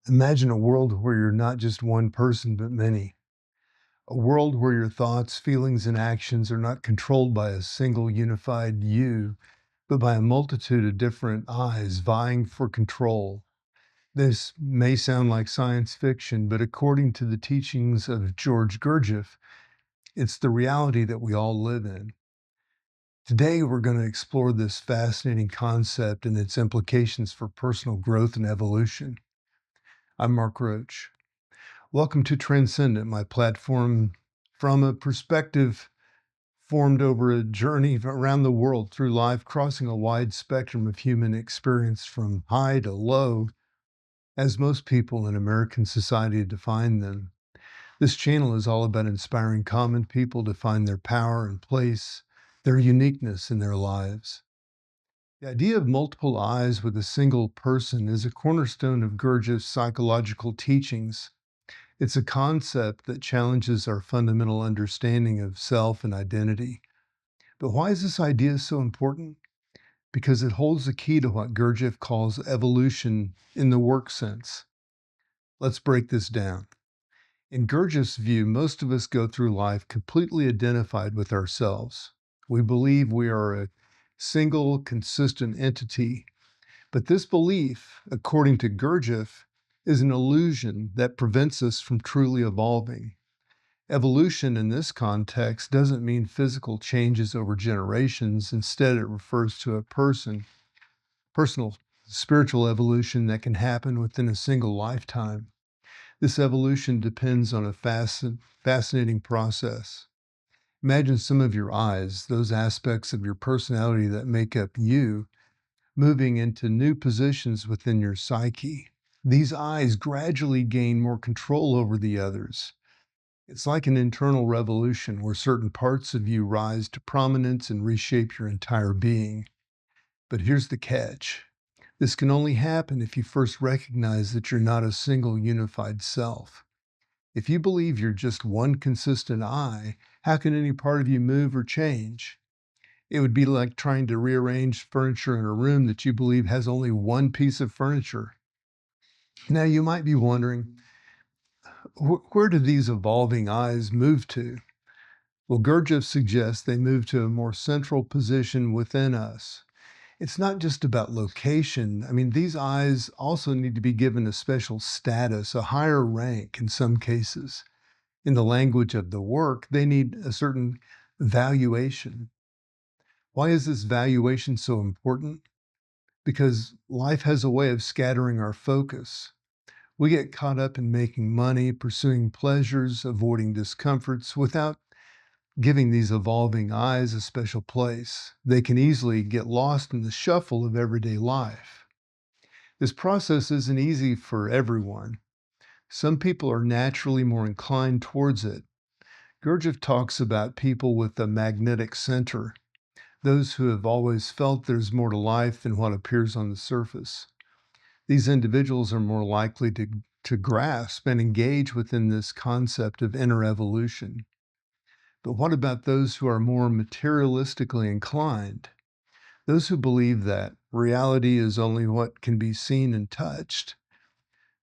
Imagine a world where you're not just one person, but many. A world where your thoughts, feelings, and actions are not controlled by a single unified you, but by a multitude of different eyes vying for control. This may sound like science fiction, but according to the teachings of George Gurdjieff, it's the reality that we all live in. Today, we're going to explore this fascinating concept and its implications for personal growth and evolution. I'm Mark Roach. Welcome to Transcendent, my platform from a perspective formed over a journey around the world through life, crossing a wide spectrum of human experience from high to low, as most people in American society define them. This channel is all about inspiring common people to find their power and place, their uniqueness in their lives. The idea of multiple eyes with a single person is a cornerstone of Gurdjieff's psychological teachings. It's a concept that challenges our fundamental understanding of self and identity. But why is this idea so important? Because it holds the key to what Gurdjieff calls evolution in the work sense. Let's break this down. In Gurdjieff's view, most of us go through life completely identified with ourselves. We believe we are a single, consistent entity. But this belief, according to Gurdjieff, is an illusion that prevents us from truly evolving. Evolution in this context doesn't mean physical changes over generations. Instead, it refers to a personal spiritual evolution that can happen within a single lifetime. This evolution depends on a fascinating process. Imagine some of your eyes, those aspects of your personality that make up you, moving into new positions within your psyche. These eyes gradually gain more control over the others. It's like an internal revolution where certain parts of you rise to prominence and reshape your entire being. But here's the catch. This can only happen if you first recognize that you're not a single unified self. If you believe you're just one consistent I, how can any part of you move or change? It would be like trying to rearrange furniture in a room that you believe has only one piece of furniture. Now, you might be wondering, where do these evolving eyes move to? Well, Gurdjieff suggests they move to a more central position within us. It's not just about location. These eyes also need to be given a special status, a higher rank in some cases. In the language of the work, they need a certain valuation. Why is this valuation so important? Because life has a way of scattering our focus. We get caught up in making money, pursuing pleasures, avoiding discomforts without giving these evolving eyes a special place. They can easily get lost in the shuffle of everyday life. This process isn't easy for everyone. Some people are naturally more inclined towards it. Gurdjieff talks about people with a magnetic center, those who have always felt there's more to life than what appears on the surface. These individuals are more likely to grasp and engage within this concept of inner evolution. But what about those who are more materialistically inclined? Those who believe that reality is only what can be seen and touched?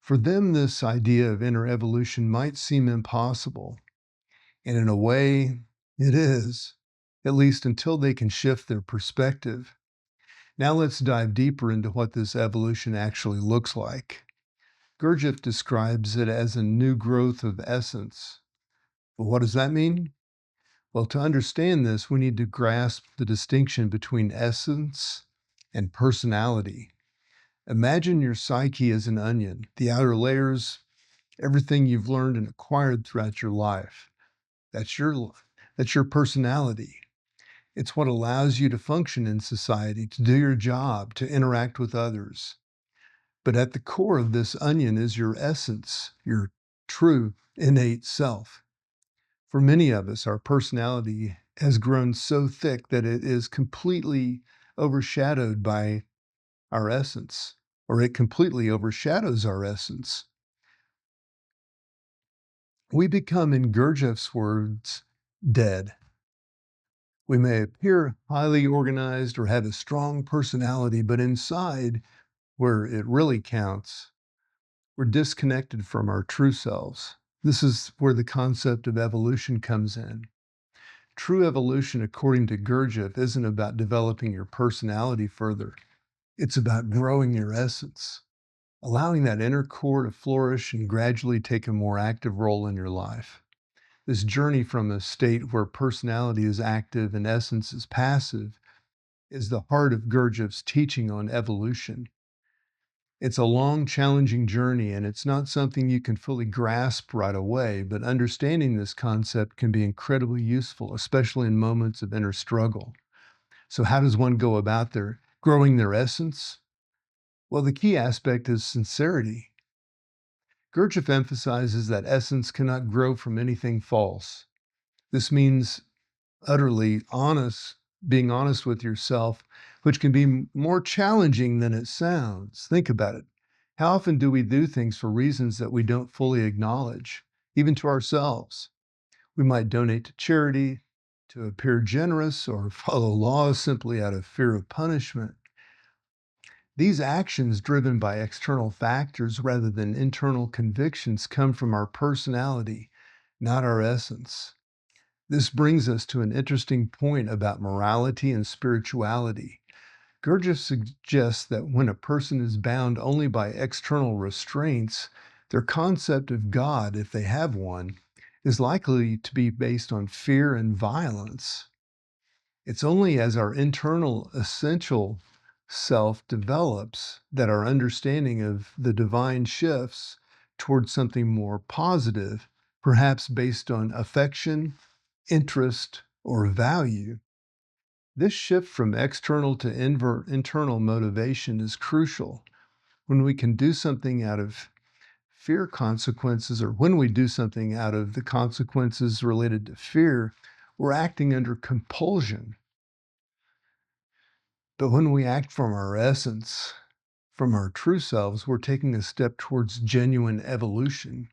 For them, this idea of inner evolution might seem impossible. And in a way, it is, at least until they can shift their perspective. Now let's dive deeper into what this evolution actually looks like. Gurdjieff describes it as a new growth of essence. Well, what does that mean? Well, to understand this, we need to grasp the distinction between essence and personality. Imagine your psyche as an onion. The outer layers, everything you've learned and acquired throughout your life. That's your personality. It's what allows you to function in society, to do your job, to interact with others. But at the core of this onion is your essence, your true innate self. For many of us, our personality has grown so thick that it is completely overshadowed by our essence, or it completely overshadows our essence. We become, in Gurdjieff's words, dead. We may appear highly organized or have a strong personality, but inside, where it really counts, We're disconnected from our true selves. This is where the concept of evolution comes in. True evolution, according to Gurdjieff, isn't about developing your personality further. It's about growing your essence, allowing that inner core to flourish and gradually take a more active role in your life. This journey from a state where personality is active and essence is passive is the heart of Gurdjieff's teaching on evolution. It's a long, challenging journey, and it's not something you can fully grasp right away, but understanding this concept can be incredibly useful, especially in moments of inner struggle. So how does one go about growing their essence? Well, the key aspect is sincerity. Gurdjieff emphasizes that essence cannot grow from anything false. This means utterly honest, being honest with yourself, which can be more challenging than it sounds. Think about it. How often do we do things for reasons that we don't fully acknowledge, even to ourselves? We might donate to charity, to appear generous, or follow laws simply out of fear of punishment. These actions, driven by external factors rather than internal convictions, come from our personality, not our essence. This brings us to an interesting point about morality and spirituality. Gurdjieff suggests that when a person is bound only by external restraints, their concept of God, if they have one, is likely to be based on fear and violence. It's only as our internal essential self develops that our understanding of the divine shifts towards something more positive, perhaps based on affection, interest, or value. This shift from external to internal motivation is crucial. When we can do something out of fear consequences, or when we do something out of the consequences related to fear, we're acting under compulsion. But when we act from our essence, from our true selves, we're taking a step towards genuine evolution.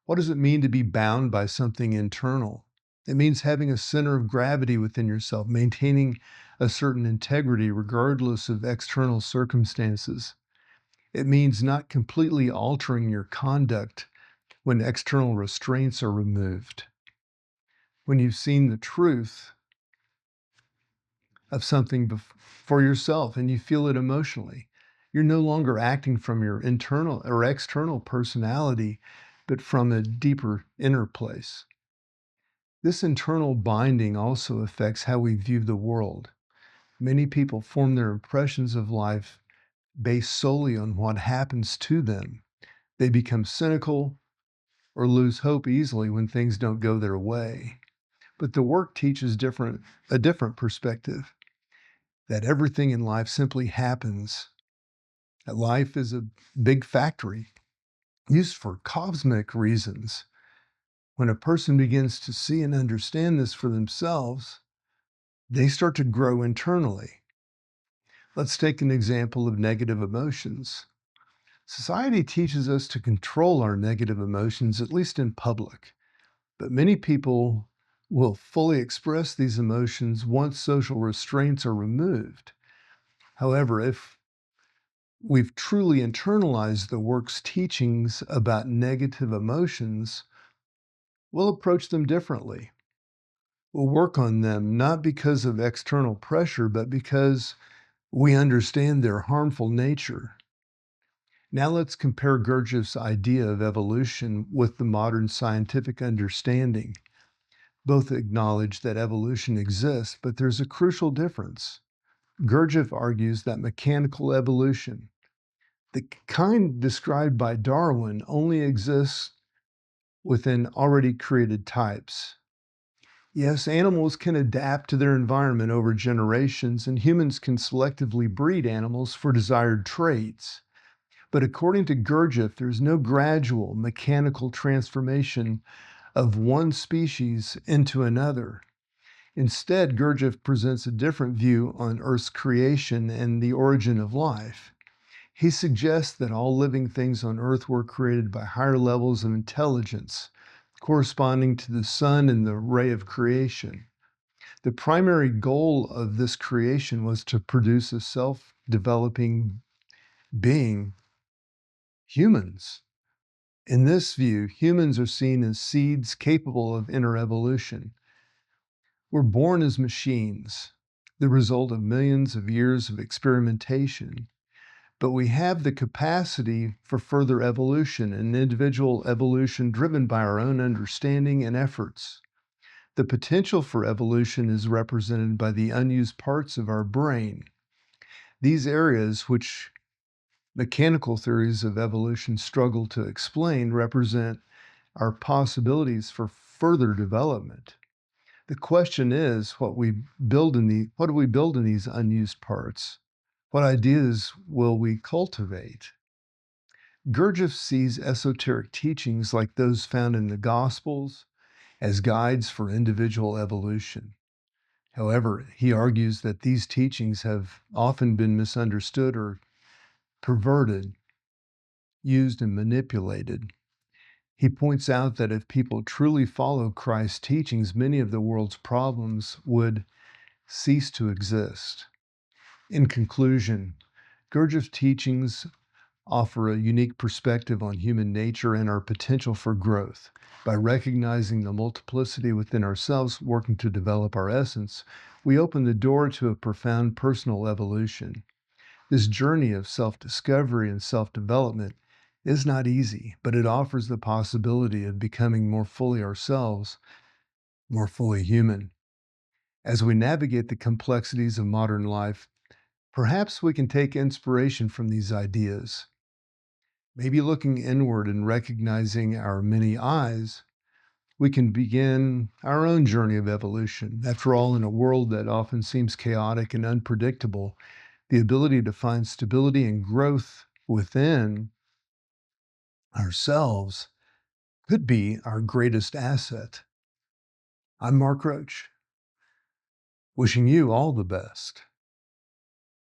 What does it mean to be bound by something internal? It means having a center of gravity within yourself, maintaining a certain integrity regardless of external circumstances. It means not completely altering your conduct when external restraints are removed. When you've seen the truth of something for yourself and you feel it emotionally, you're no longer acting from your internal or external personality, but from a deeper inner place. This internal binding also affects how we view the world. Many people form their impressions of life based solely on what happens to them. They become cynical or lose hope easily when things don't go their way. But the work teaches a different perspective, that everything in life simply happens, that life is a big factory used for cosmic reasons. When a person begins to see and understand this for themselves, they start to grow internally. Let's take an example of negative emotions. Society teaches us to control our negative emotions, at least in public. But many people will fully express these emotions once social restraints are removed. However, if we've truly internalized the work's teachings about negative emotions, we'll approach them differently. We'll work on them not because of external pressure, but because we understand their harmful nature. Now let's compare Gurdjieff's idea of evolution with the modern scientific understanding. Both acknowledge that evolution exists, but there's a crucial difference. Gurdjieff argues that mechanical evolution, the kind described by Darwin, only exists within already created types. Yes, animals can adapt to their environment over generations, and humans can selectively breed animals for desired traits. But according to Gurdjieff, there's no gradual mechanical transformation of one species into another. Instead, Gurdjieff presents a different view on Earth's creation and the origin of life. He suggests that all living things on Earth were created by higher levels of intelligence, corresponding to the sun and the ray of creation. The primary goal of this creation was to produce a self-developing being humans. In this view, humans are seen as seeds capable of inner evolution. We're born as machines, the result of millions of years of experimentation, but we have the capacity for further evolution, an individual evolution driven by our own understanding and efforts. The potential for evolution is represented by the unused parts of our brain. These areas, which mechanical theories of evolution struggle to explain, represent our possibilities for further development. The question is what do we build in these unused parts? What ideas will we cultivate? Gurdjieff sees esoteric teachings like those found in the Gospels as guides for individual evolution. However, he argues that these teachings have often been misunderstood or perverted, used, and manipulated. He points out that if people truly follow Christ's teachings, many of the world's problems would cease to exist. In conclusion, Gurdjieff's teachings offer a unique perspective on human nature and our potential for growth. By recognizing the multiplicity within ourselves, working to develop our essence, we open the door to a profound personal evolution. This journey of self-discovery and self-development is not easy, but it offers the possibility of becoming more fully ourselves, more fully human. As we navigate the complexities of modern life, perhaps we can take inspiration from these ideas. Maybe looking inward and recognizing our many eyes, we can begin our own journey of evolution. After all, in a world that often seems chaotic and unpredictable, the ability to find stability and growth within ourselves could be our greatest asset. I'm Mark Roach, wishing you all the best.